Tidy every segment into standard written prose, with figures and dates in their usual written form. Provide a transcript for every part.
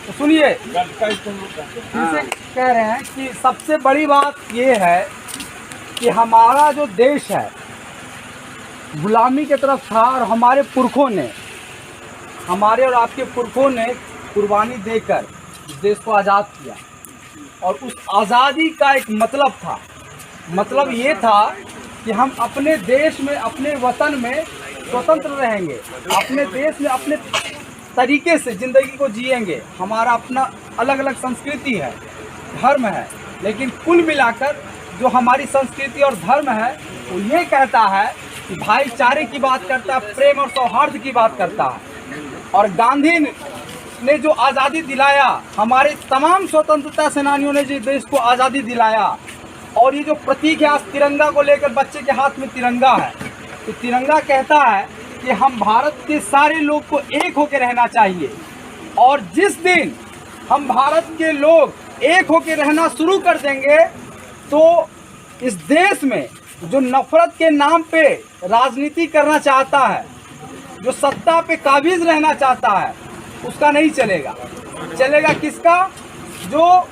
तो सुनिए, इनसे कह रहे हैं कि सबसे बड़ी बात ये है कि हमारा जो देश है गुलामी की तरफ था और हमारे पुरखों ने, हमारे और आपके पुरखों ने कुर्बानी देकर इस देश को आज़ाद किया। और उस आज़ादी का एक मतलब था, मतलब ये था कि हम अपने देश में, अपने वतन में स्वतंत्र रहेंगे, अपने देश में अपने तरीके से ज़िंदगी को जिएंगे। हमारा अपना अलग अलग संस्कृति है, धर्म है, लेकिन कुल मिलाकर जो हमारी संस्कृति और धर्म है वो ये कहता है कि भाईचारे की बात करता है, प्रेम और सौहार्द की बात करता है। और गांधी ने जो आज़ादी दिलाया, हमारे तमाम स्वतंत्रता सेनानियों ने जो देश को आज़ादी दिलाया, और ये जो प्रतीक है आज तिरंगा को लेकर बच्चे के हाथ में तिरंगा है, तो तिरंगा कहता है कि हम भारत के सारे लोग को एक होकर रहना चाहिए। और जिस दिन हम भारत के लोग एक होकर रहना शुरू कर देंगे तो इस देश में जो नफरत के नाम पे राजनीति करना चाहता है, जो सत्ता पे काबिज रहना चाहता है, उसका नहीं चलेगा। चलेगा किसका? जो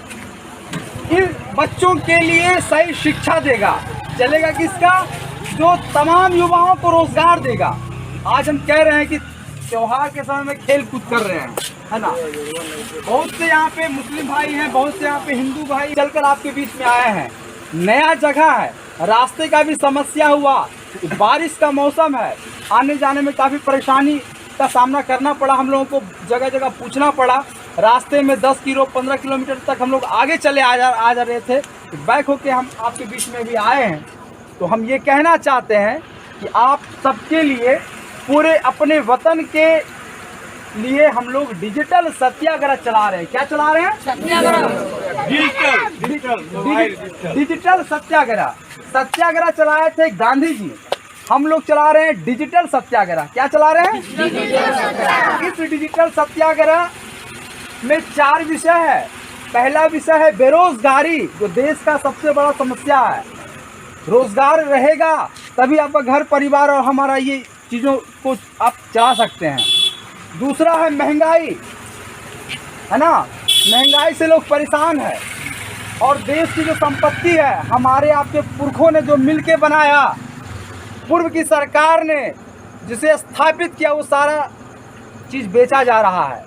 इन बच्चों के लिए सही शिक्षा देगा। चलेगा किसका? जो तमाम युवाओं को रोजगार देगा। आज हम कह रहे हैं कि त्योहार के समय में खेल कूद कर रहे हैं, है ना। बहुत से यहाँ पे मुस्लिम भाई हैं, बहुत से यहाँ पे हिंदू भाई चलकर आपके बीच में आए हैं। नया जगह है, रास्ते का भी समस्या हुआ, बारिश का मौसम है, आने जाने में काफ़ी परेशानी का सामना करना पड़ा। हम लोगों को जगह जगह पूछना पड़ा। रास्ते में 10 किलो 15 किलोमीटर तक हम लोग आगे चले आ जा रहे थे, तो बैक होके हम आपके बीच में भी आए हैं। तो हम ये कहना चाहते हैं कि आप सबके लिए, पूरे अपने वतन के लिए हम लोग डिजिटल सत्याग्रह चला रहे हैं। क्या चला रहे हैं? सत्याग्रह, डिजिटल सत्याग्रह। सत्याग्रह चलाए थे गांधी जी, हम लोग चला रहे हैं डिजिटल सत्याग्रह। क्या चला रहे हैं? इस डिजिटल सत्याग्रह में 4 विषय है। पहला विषय है बेरोजगारी, जो देश का सबसे बड़ा समस्या है। रोजगार रहेगा तभी आपका घर परिवार और हमारा ये चीज़ों को आप चला सकते हैं। दूसरा है महंगाई, है ना। महंगाई से लोग परेशान हैं, और देश की जो संपत्ति है हमारे आपके पुरखों ने जो मिलके बनाया, पूर्व की सरकार ने जिसे स्थापित किया, वो सारा चीज़ बेचा जा रहा है।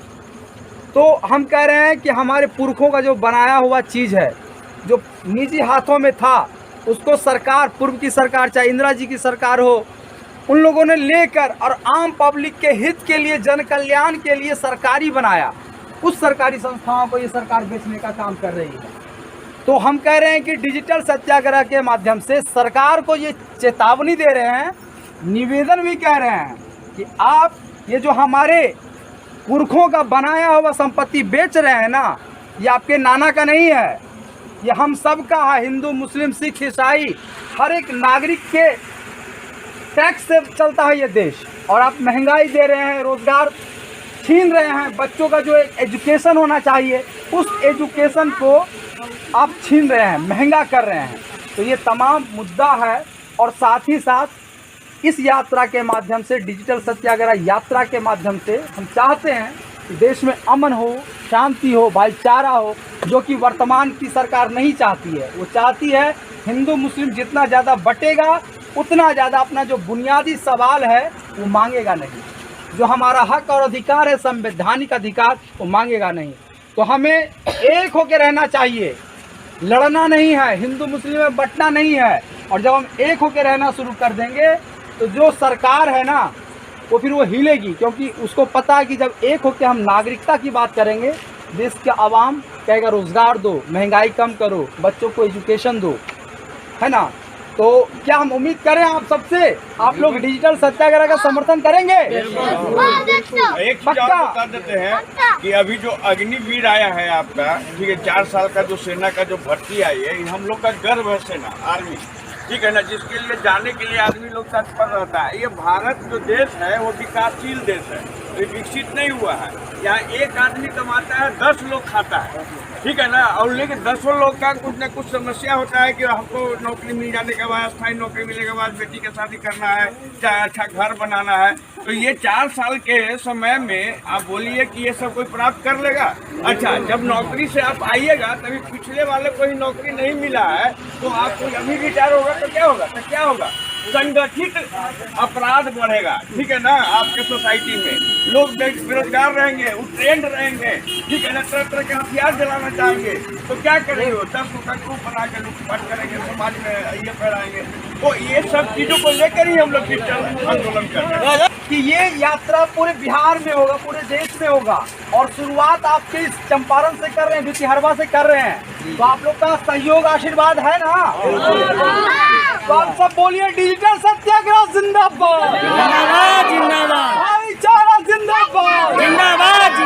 तो हम कह रहे हैं कि हमारे पुरखों का जो बनाया हुआ चीज़ है, जो निजी हाथों में था, उसको सरकार, पूर्व की सरकार, चाहे इंदिरा जी की सरकार हो, उन लोगों ने लेकर और आम पब्लिक के हित के लिए, जन कल्याण के लिए सरकारी बनाया। उस सरकारी संस्थाओं को ये सरकार बेचने का काम कर रही है। तो हम कह रहे हैं कि डिजिटल सत्याग्रह के माध्यम से सरकार को ये चेतावनी दे रहे हैं, निवेदन भी कह रहे हैं कि आप ये जो हमारे पुरखों का बनाया हुआ संपत्ति बेच रहे हैं ना, ये आपके नाना का नहीं है, ये हम सब का है। हिंदू, मुस्लिम, सिख, ईसाई, हर एक नागरिक के टैक्स से चलता है ये देश। और आप महंगाई दे रहे हैं, रोजगार छीन रहे हैं, बच्चों का जो एक एजुकेशन होना चाहिए उस एजुकेशन को आप छीन रहे हैं, महंगा कर रहे हैं। तो ये तमाम मुद्दा है। और साथ ही साथ इस यात्रा के माध्यम से, डिजिटल सत्याग्रह यात्रा के माध्यम से, हम चाहते हैं कि देश में अमन हो, शांति हो, भाईचारा हो, जो कि वर्तमान की सरकार नहीं चाहती है। वो चाहती है हिंदू मुस्लिम जितना ज़्यादा बटेगा उतना ज़्यादा अपना जो बुनियादी सवाल है वो मांगेगा नहीं, जो हमारा हक और अधिकार है, संवैधानिक अधिकार, वो मांगेगा नहीं। तो हमें एक होकर रहना चाहिए, लड़ना नहीं है, हिंदू मुस्लिम में बंटना नहीं है। और जब हम एक होकर रहना शुरू कर देंगे तो जो सरकार है ना, वो फिर वो हिलेगी, क्योंकि उसको पता है कि जब एक होकर हम नागरिकता की बात करेंगे, देश के आवाम कहेगा रोजगार दो, महंगाई कम करो, बच्चों को एजुकेशन दो, है ना। तो क्या हम उम्मीद करें आप सबसे, आप लोग डिजिटल सत्याग्रह का समर्थन करेंगे? एक चीज और बता देते हैं कि अभी जो अग्निवीर आया है आपका, ठीक है, 4 साल का जो सेना का जो भर्ती आई है, हम लोग का गर्व है सेना, आर्मी, ठीक है ना, जिसके लिए जाने के लिए आदमी लोग तत्पर रहता है। ये भारत जो देश है वो विकासशील देश है, ये विकसित नहीं हुआ है। यहाँ एक आदमी कमाता है, 10 लोग खाता है, ठीक है ना। और लेकिन 10 लोग का कुछ न कुछ समस्या होता है कि हमको नौकरी मिल जाने के बाद, स्थायी नौकरी मिलने के बाद बेटी की शादी करना है, चाहे अच्छा घर बनाना है, तो ये 4 साल के समय में आप बोलिए कि ये सब कोई प्राप्त कर लेगा। अच्छा, जब नौकरी से आप आइएगा तभी पिछले वाले को ही नौकरी नहीं मिला है तो आपको अभी रिटायर होगा तो क्या होगा? संगठित अपराध बढ़ेगा, ठीक है ना। आपके सोसाइटी में लोग बेरोजगार रहेंगे, ट्रेंड रहेंगे, ठीक है ना। तरह तरह के हथियार जलाना चाहेंगे तो क्या करेंगे? 10 रुपये ग्रुप बना के लूटपाट करेंगे, समाज में ये फैलाएंगे। तो ये सब चीजों को लेकर ही हम लोग डिजिटल आंदोलन कर रहे हैं कि ये यात्रा पूरे बिहार में होगा, पूरे देश में होगा और शुरुआत आपके इस चंपारण से कर रहे हैं, द्वितीयहरवा से कर रहे हैं। तो आप लोग का सहयोग आशीर्वाद है ना? तो आप सब बोलिए डिजिटल सत्याग्रह जिंदाबाद, जिंदाबाद, भाईचारा जिंदाबाद, जिंदाबाद।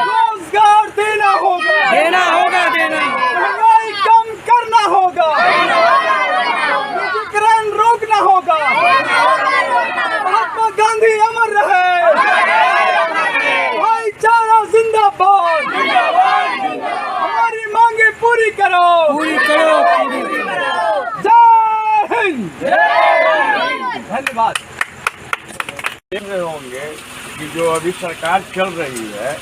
रोजगार देना होगा, महंगाई कम करना होगा, विकिरण रोकना होगा। महात्मा गांधी अमर रहे, भाईचारा जिंदाबाद, हमारी मांगे पूरी करो। जय हिंद, धन्यवाद। देख रहे होंगे कि जो अभी सरकार चल रही है